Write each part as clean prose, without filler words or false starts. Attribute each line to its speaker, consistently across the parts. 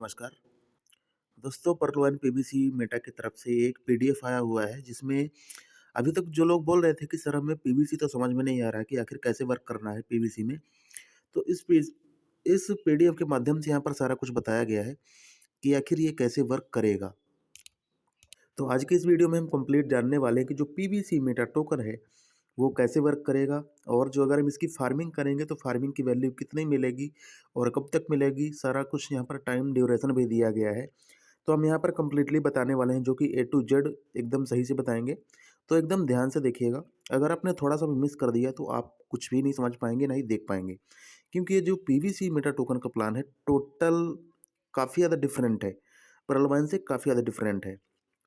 Speaker 1: नमस्कार। दोस्तों पर्लवाइन PBC Meta की तरफ से एक पीडीएफ आया हुआ है जिसमें अभी तक जो लोग बोल रहे थे कि सर हमें पीबीसी तो समझ में नहीं आ रहा है कि आखिर कैसे वर्क करना है पीबीसी में। तो इस पीडीएफ के माध्यम से यहाँ पर सारा कुछ बताया गया है कि आखिर ये कैसे वर्क करेगा। तो आज के इस वीडियो में हम कंप्लीट जानने वाले हैं कि जो पीबीसी मेटा टोकन है वो कैसे वर्क करेगा, और जो अगर हम इसकी फार्मिंग करेंगे तो फार्मिंग की वैल्यू कितनी मिलेगी और कब तक मिलेगी, सारा कुछ यहाँ पर टाइम ड्यूरेशन भी दिया गया है। तो हम यहाँ पर कंप्लीटली बताने वाले हैं जो कि ए टू जेड एकदम सही से बताएंगे। तो एकदम ध्यान से देखिएगा। अगर आपने थोड़ा सा भी मिस कर दिया तो आप कुछ भी नहीं समझ पाएंगे, ना ही देख पाएंगे, क्योंकि ये जो पीवीसी मेटा टोकन का प्लान है टोटल काफ़ी ज़्यादा डिफरेंट है, पर्लवाइन से काफ़ी ज़्यादा डिफरेंट है।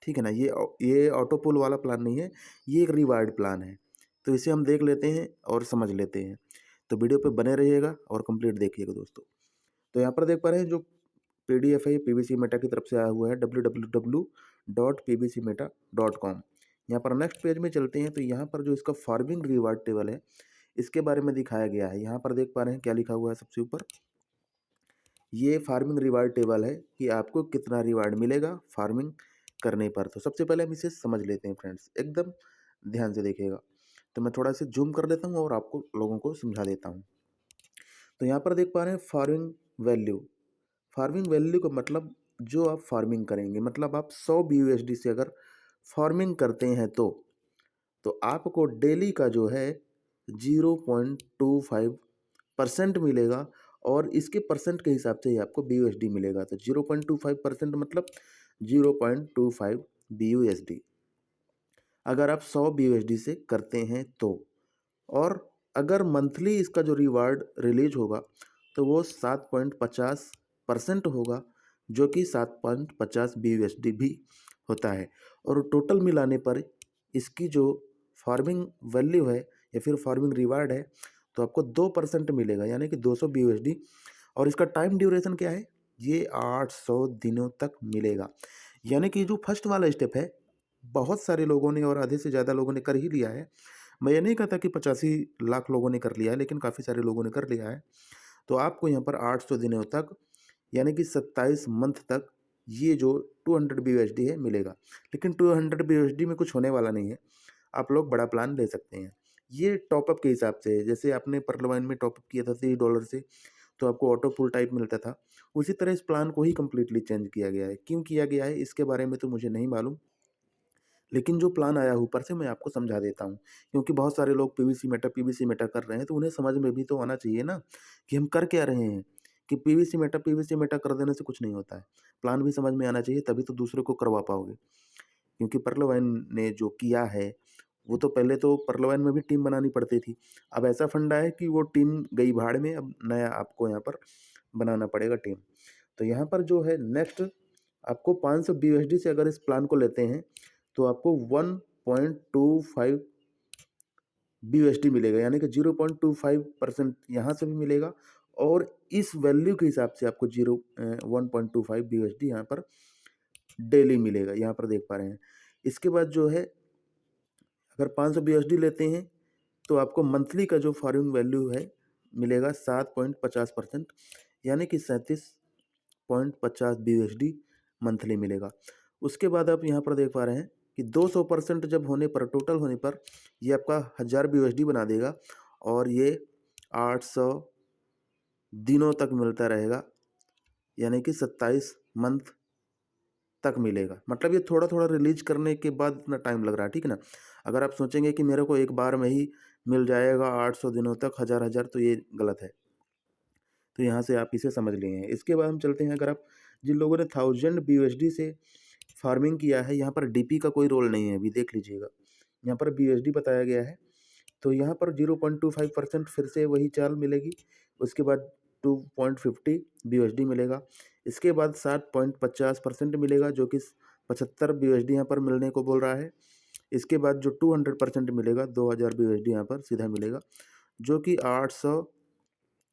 Speaker 1: ठीक है ना, ये ऑटो पुल वाला प्लान नहीं है, ये एक रिवार्ड प्लान है। तो इसे हम देख लेते हैं और समझ लेते हैं। तो वीडियो पे बने रहिएगा और कंप्लीट देखिएगा दोस्तों। तो यहाँ पर देख पा रहे हैं जो पीडीएफ है ये पीबीसी मेटा की तरफ से आया हुआ है www.pbcmeta.com। यहाँ पर नेक्स्ट पेज में चलते हैं तो यहाँ पर जो इसका फार्मिंग रिवार्ड टेबल है इसके बारे में दिखाया गया है। यहाँ पर देख पा रहे हैं क्या लिखा हुआ है सबसे ऊपर। ये फार्मिंग रिवार्ड टेबल है कि आपको कितना रिवार्ड मिलेगा फार्मिंग करने पर। तो सबसे पहले हम इसे समझ लेते हैं फ्रेंड्स, एकदम ध्यान से देखिएगा। तो मैं थोड़ा सा जूम कर लेता हूँ और आपको लोगों को समझा देता हूँ। तो यहाँ पर देख पा रहे हैं फार्मिंग वैल्यू। फार्मिंग वैल्यू का मतलब जो आप फार्मिंग करेंगे, मतलब आप 100 BUSD से अगर फार्मिंग करते हैं तो आपको डेली का जो है 0.25% मिलेगा, और इसके परसेंट के हिसाब से ही आपको BUSD मिलेगा। तो 0.25% मतलब 0.25 BUSD अगर आप 100 BUSD से करते हैं तो। और अगर मंथली इसका जो रिवार्ड रिलीज होगा तो वो 7.50% होगा, जो कि 7.50 BUSD भी होता है। और टोटल मिलाने पर इसकी जो फार्मिंग वैल्यू है या फिर फार्मिंग रिवार्ड है तो आपको 2% मिलेगा, यानी कि 200 BUSD। और इसका टाइम ड्यूरेशन क्या है, ये 800 दिनों तक मिलेगा। यानी कि जो फर्स्ट वाला स्टेप है बहुत सारे लोगों ने और आधे से ज़्यादा लोगों ने कर ही लिया है। मैं ये नहीं कहता कि 85 लाख लोगों ने कर लिया है, लेकिन काफ़ी सारे लोगों ने कर लिया है। तो आपको यहाँ पर 800 दिनों तक, यानी कि 27 मंथ तक ये जो 200 BUSD है मिलेगा। लेकिन 200 BUSD में कुछ होने वाला नहीं है, आप लोग बड़ा प्लान ले सकते हैं। ये टॉपअप के हिसाब से है। जैसे आपने पर्लवाइन में टॉपअप किया था $3 से तो आपको ऑटो पुल टाइप मिलता था, उसी तरह इस प्लान को ही कम्प्लीटली चेंज किया गया है। क्यों किया गया है इसके बारे में तो मुझे नहीं मालूम, लेकिन जो प्लान आया ऊपर से मैं आपको समझा देता हूँ। क्योंकि बहुत सारे लोग पीवीसी मेटा कर रहे हैं तो उन्हें समझ में भी तो आना चाहिए ना कि हम कर क्या रहे हैं। कि पीवीसी मेटा कर देने से कुछ नहीं होता है, प्लान भी समझ में आना चाहिए, तभी तो दूसरे को करवा पाओगे। क्योंकि पर्लवाइन ने जो किया है वो तो पहले तो पर्लवाइन में भी टीम बनानी पड़ती थी। अब ऐसा फंडा है कि वो टीम गई भाड़ में, अब नया आपको यहाँ पर बनाना पड़ेगा टीम। तो यहाँ पर जो है नेक्स्ट आपको 500 BUSD से अगर इस प्लान को लेते हैं तो आपको 1.25 BUSD मिलेगा, यानी कि 0.25% यहाँ से भी मिलेगा। और इस वैल्यू के हिसाब से आपको 1.25 BUSD यहाँ पर डेली मिलेगा, यहाँ पर देख पा रहे हैं। इसके बाद जो है अगर 500 BUSD लेते हैं तो आपको मंथली का जो फार्मिंग वैल्यू है मिलेगा 7.50%, यानी कि 37.50 BUSD मंथली मिलेगा। उसके बाद आप यहाँ पर देख पा रहे हैं कि 200% जब होने पर, टोटल होने पर ये आपका 1000 BUSD बना देगा, और ये 800 दिनों तक मिलता रहेगा, यानी कि 27 मंथ तक मिलेगा। मतलब ये थोड़ा थोड़ा रिलीज करने के बाद इतना टाइम लग रहा है, ठीक है ना। अगर आप सोचेंगे कि मेरे को एक बार में ही मिल जाएगा 800 दिनों तक 1000 तो ये गलत है। तो यहाँ से आप इसे समझ लिए हैं। इसके बाद हम चलते हैं, अगर आप जिन लोगों ने 1000 BUSD से फार्मिंग किया है, यहाँ पर डीपी का कोई रोल नहीं है, अभी देख लीजिएगा। यहाँ पर BUSD बताया गया है, तो यहाँ पर 0.25% फिर से वही चाल मिलेगी। उसके बाद 2.50 BUSD मिलेगा। इसके बाद 7.50% मिलेगा, जो कि 75 BUSD यहाँ पर मिलने को बोल रहा है। इसके बाद जो 200% मिलेगा 2000 BUSD यहाँ पर सीधा मिलेगा, जो कि 800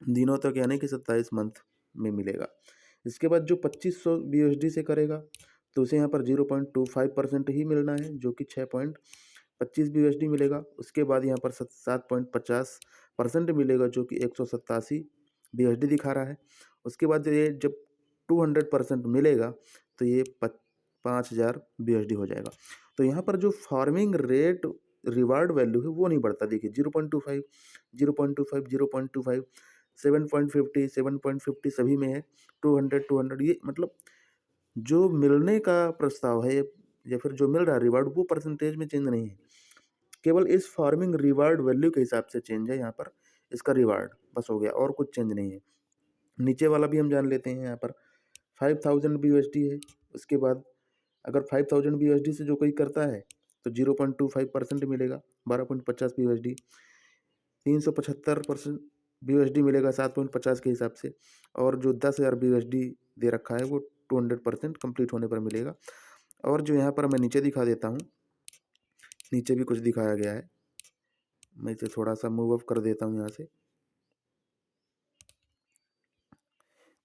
Speaker 1: दिनों तक, यानी कि 27 मंथ में मिलेगा। इसके बाद जो 2500 BUSD से करेगा तो उसे यहाँ पर 0.25% ही मिलना है, जो कि 6.25 BUSD मिलेगा। उसके बाद यहाँ पर 7.50% मिलेगा, जो कि 187 BUSD दिखा रहा है। उसके बाद ये जब 200% मिलेगा तो ये 5000 BUSD हो जाएगा। तो यहाँ पर जो फार्मिंग रेट रिवार्ड वैल्यू है वो नहीं बढ़ता। देखिए 0.25, 0.25, 0.25, 7.50, 7.50 सभी में है, 200, ये मतलब जो मिलने का प्रस्ताव है या फिर जो मिल रहा है रिवार्ड वो परसेंटेज में चेंज नहीं है, केवल इस फार्मिंग रिवार्ड वैल्यू के हिसाब से चेंज है यहाँ पर इसका रिवार्ड, बस हो गया और कुछ चेंज नहीं है। नीचे वाला भी हम जान लेते हैं। यहाँ पर 5000 BUSD है, उसके बाद अगर 5000 BUSD से जो कोई करता है तो 0.25% मिलेगा 12.50 BUSD, 375% BUSD मिलेगा 7.50 के हिसाब से, और जो 10,000 BUSD दे रखा है वो 200% कंप्लीट होने पर मिलेगा। और जो यहाँ पर मैं नीचे दिखा देता हूँ, नीचे भी कुछ दिखाया गया है, मैं इसे थोड़ा सा मूव अप कर देता हूँ यहाँ से।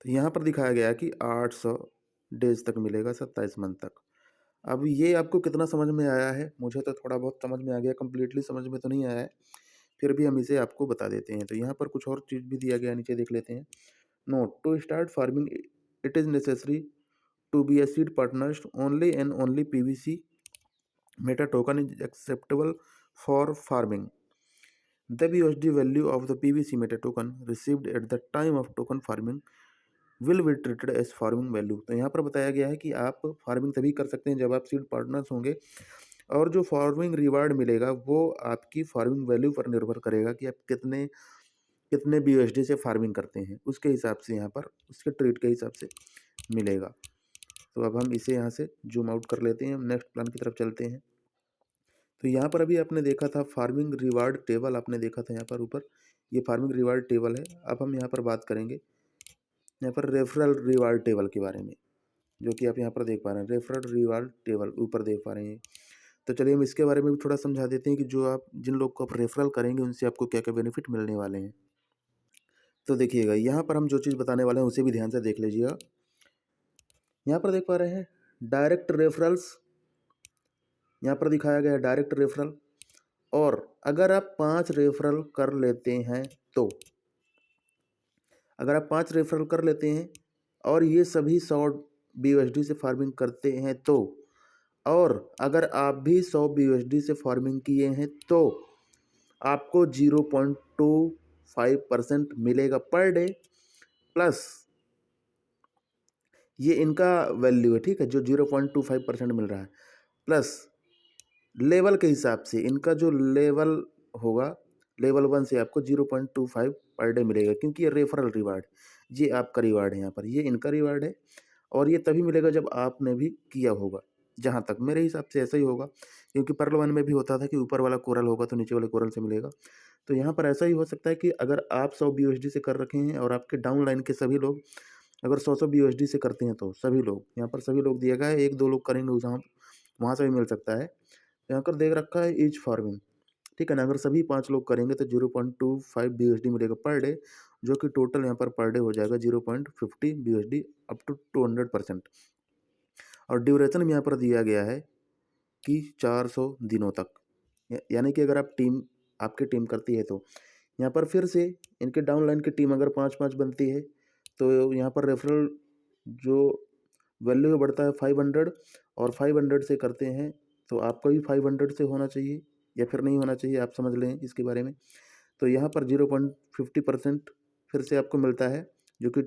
Speaker 1: तो यहाँ पर दिखाया गया है कि 800 डेज तक मिलेगा, 27 मंथ तक। अब ये आपको कितना समझ में आया है? मुझे तो थोड़ा बहुत समझ में आ गया, कम्प्लीटली समझ में तो नहीं आया है, फिर भी हम इसे आपको बता देते हैं। तो यहाँ पर कुछ और चीज़ भी दिया गया है, नीचे देख लेते हैं। Note to start farming it is necessary to be a seed partners only and only PVC meta token is acceptable for farming. The BUSD value of the PVC meta token received at the time of token farming will be treated as farming value. तो यहाँ पर बताया गया है कि आप farming तभी कर सकते हैं जब आप सीड पार्टनर्स होंगे, और जो फार्मिंग रिवार्ड मिलेगा वो आपकी फार्मिंग वैल्यू पर निर्भर करेगा कि आप कितने कितने BUSD से फार्मिंग करते हैं, उसके हिसाब से यहाँ पर उसके ट्रीट के हिसाब से मिलेगा। तो अब हम इसे यहाँ से जूम आउट कर लेते हैं, हम नेक्स्ट प्लान की तरफ चलते हैं। तो यहाँ पर अभी आपने देखा था फार्मिंग रिवार्ड टेबल, आपने देखा था यहाँ पर ऊपर, ये फार्मिंग रिवार्ड टेबल है। अब हम यहाँ पर बात करेंगे यहाँ पर रेफरल रिवार्ड टेबल के बारे में, जो कि आप यहाँ पर देख पा रहे हैं, रेफरल रिवार्ड टेबल ऊपर देख पा रहे हैं। तो चलिए हम इसके बारे में भी थोड़ा समझा देते हैं कि जो आप जिन लोग को आप रेफरल करेंगे उनसे आपको क्या क्या बेनिफिट मिलने वाले हैं। तो देखिएगा यहाँ पर हम जो चीज़ बताने वाले हैं उसे भी ध्यान से देख लीजिएगा। यहाँ पर देख पा रहे हैं डायरेक्ट रेफरल्स, यहाँ पर दिखाया गया है डायरेक्ट रेफरल। और अगर आप 5 रेफरल कर लेते हैं तो, अगर आप 5 रेफरल कर लेते हैं और ये सभी 100 BUSD से फार्मिंग करते हैं तो, और अगर आप भी 100 BUSD से फार्मिंग किए हैं तो आपको 0.25% मिलेगा पर डे, प्लस ये इनका वैल्यू है, ठीक है, जो 0.25% मिल रहा है, प्लस लेवल के हिसाब से इनका जो लेवल होगा, लेवल 1 से आपको 0.25 पर डे मिलेगा, क्योंकि ये रेफरल रिवार्ड, ये आपका रिवार्ड है, यहाँ पर ये इनका रिवार्ड है। और ये तभी मिलेगा जब आपने भी किया होगा, जहाँ तक मेरे हिसाब से ऐसा ही होगा, क्योंकि पर्ल 1 में भी होता था कि ऊपर वाला कोरल होगा तो नीचे वाले कोरल से मिलेगा। तो यहाँ पर ऐसा ही हो सकता है कि अगर आप 100 BUSD से कर रखे हैं और आपके डाउन लाइन के सभी लोग अगर 100 BUSD से करते हैं तो सभी लोग, यहाँ पर सभी लोग दिया गया है, 1-2 लोग करेंगे जहाँ वहाँ से भी मिल सकता है। यहाँ पर देख रखा है ईच फार्मिंग, ठीक है ना, अगर सभी 5 लोग करेंगे तो 0.25 BUSD मिलेगा पर डे, जो कि टोटल यहाँ पर पर डे हो जाएगा 0.50 BUSD अप टू 200%। और ड्यूरेशन भी यहाँ पर दिया गया है कि 400 दिनों तक, यानी कि अगर आप टीम आपकी टीम करती है तो यहाँ पर फिर से इनके डाउन लाइन की टीम अगर 5-5 बनती है तो यहाँ पर रेफरल जो वैल्यू बढ़ता है 500, और 500 से करते हैं तो आपका भी 500 से होना चाहिए या फिर नहीं होना चाहिए, आप समझ लें इसके बारे में। तो यहाँ पर 0.50% फिर से आपको मिलता है, जो कि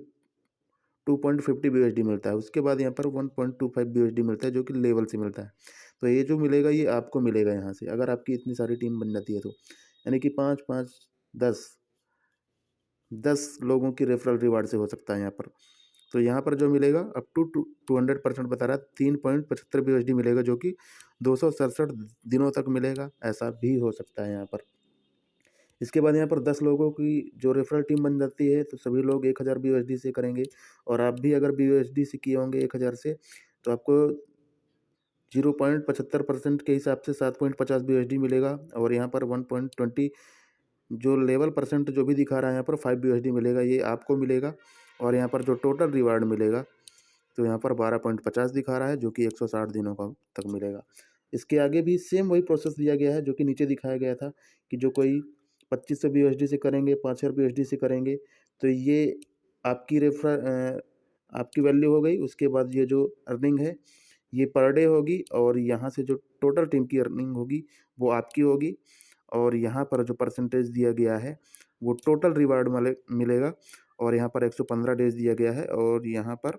Speaker 1: 2.50 BUSD मिलता है। उसके बाद यहाँ पर 1.25 BUSD मिलता है, जो कि लेवल से मिलता है। तो ये जो मिलेगा ये आपको मिलेगा यहाँ से, अगर आपकी इतनी सारी टीम बन जाती है तो, यानी कि 5-5 10 लोगों की रेफरल रिवार्ड से हो सकता है यहाँ पर। तो यहाँ पर जो मिलेगा अप टू 200% बता रहा है, 3.75 BUSD मिलेगा, जो कि 267 दिनों तक मिलेगा, ऐसा भी हो सकता है यहाँ पर। इसके बाद यहाँ पर 10 लोगों की जो रेफरल टीम बन जाती है तो सभी लोग 1000 BUSD से करेंगे, और आप भी अगर BUSD से किए होंगे 1000 से तो आपको 0.75% के हिसाब से 7.50 BUSD मिलेगा, और यहाँ पर 1.20 जो लेवल परसेंट जो भी दिखा रहा है यहाँ पर 5 BUSD मिलेगा, ये आपको मिलेगा। और यहाँ पर जो टोटल रिवार्ड मिलेगा तो यहाँ पर 12.50 दिखा रहा है, जो कि 160 दिनों का तक मिलेगा। इसके आगे भी सेम वही प्रोसेस दिया गया है जो कि नीचे दिखाया गया था, कि जो कोई 2500 BUSD से करेंगे, 5000 BUSD से करेंगे तो ये आपकी आपकी वैल्यू हो गई। उसके बाद ये जो अर्निंग है ये पर डे होगी और यहाँ से जो टोटल टीम की अर्निंग होगी वो आपकी होगी और यहाँ पर जो परसेंटेज दिया गया है वो टोटल रिवार्ड मिलेगा और यहाँ पर 115 डेज दिया गया है और यहाँ पर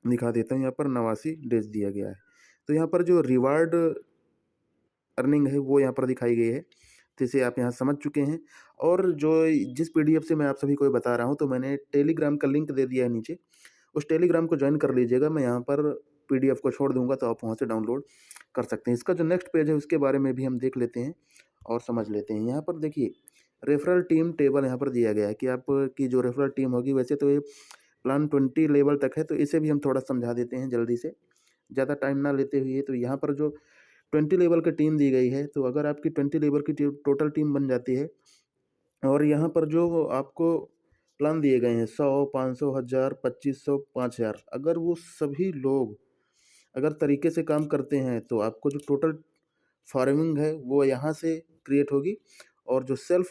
Speaker 1: दिखा देता हूँ, यहाँ पर 89 डेज दिया गया है। तो यहाँ पर जो रिवार्ड अर्निंग है वो यहाँ पर दिखाई गई है, जिसे आप यहाँ समझ चुके हैं। और जो जिस पीडीएफ से मैं आप सभी को ये बता रहा हूँ, तो मैंने टेलीग्राम का लिंक दे दिया है नीचे, उस टेलीग्राम को ज्वाइन कर लीजिएगा। मैं यहाँ पर पीडीएफ को छोड़ दूंगा, तो आप वहाँ से डाउनलोड कर सकते हैं। इसका जो नेक्स्ट पेज है उसके बारे में भी हम देख लेते हैं और समझ लेते हैं। यहाँ पर देखिए रेफरल टीम टेबल यहाँ पर दिया गया है कि आपकी जो रेफरल टीम होगी, वैसे तो ये प्लान 20 लेवल तक है, तो इसे भी हम थोड़ा समझा देते हैं जल्दी से, ज़्यादा टाइम ना लेते हुए। तो यहाँ पर जो 20 लेवल की टीम दी गई है, तो अगर आपकी 20 लेवल की टोटल टीम बन जाती है और यहाँ पर जो आपको प्लान दिए गए हैं 100, 500, 1000, 2500, 5000, अगर वो सभी लोग अगर तरीके से काम करते हैं तो आपको जो टोटल फार्मिंग है वो यहाँ से क्रिएट होगी और जो सेल्फ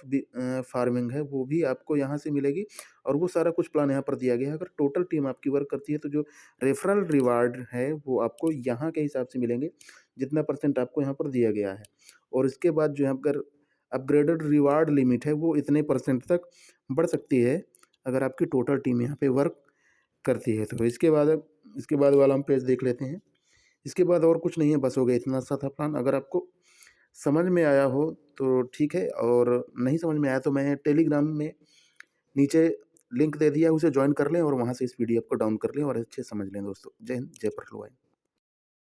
Speaker 1: फार्मिंग है वो भी आपको यहाँ से मिलेगी और वो सारा कुछ प्लान यहाँ पर दिया गया है। अगर टोटल टीम आपकी वर्क करती है तो जो रेफरल रिवार्ड है वो आपको यहाँ के हिसाब से मिलेंगे, जितना परसेंट आपको यहाँ पर दिया गया है। और इसके बाद जो यहाँ पर अपग्रेडेड रिवार्ड लिमिट है वो इतने परसेंट तक बढ़ सकती है अगर आपकी टोटल टीम यहाँ पे वर्क करती है। तो इसके बाद वाला हम पेज देख लेते हैं। इसके बाद और कुछ नहीं है, बस हो गया, इतना सा था प्लान। अगर आपको समझ में आया हो तो ठीक है, और नहीं समझ में आया तो मैं टेलीग्राम में नीचे लिंक दे दिया, उसे ज्वाइन कर लें और वहाँ से इस पीडीएफ को डाउन कर लें और अच्छे से समझ लें दोस्तों। जय हिंद, जय प्रलुआई।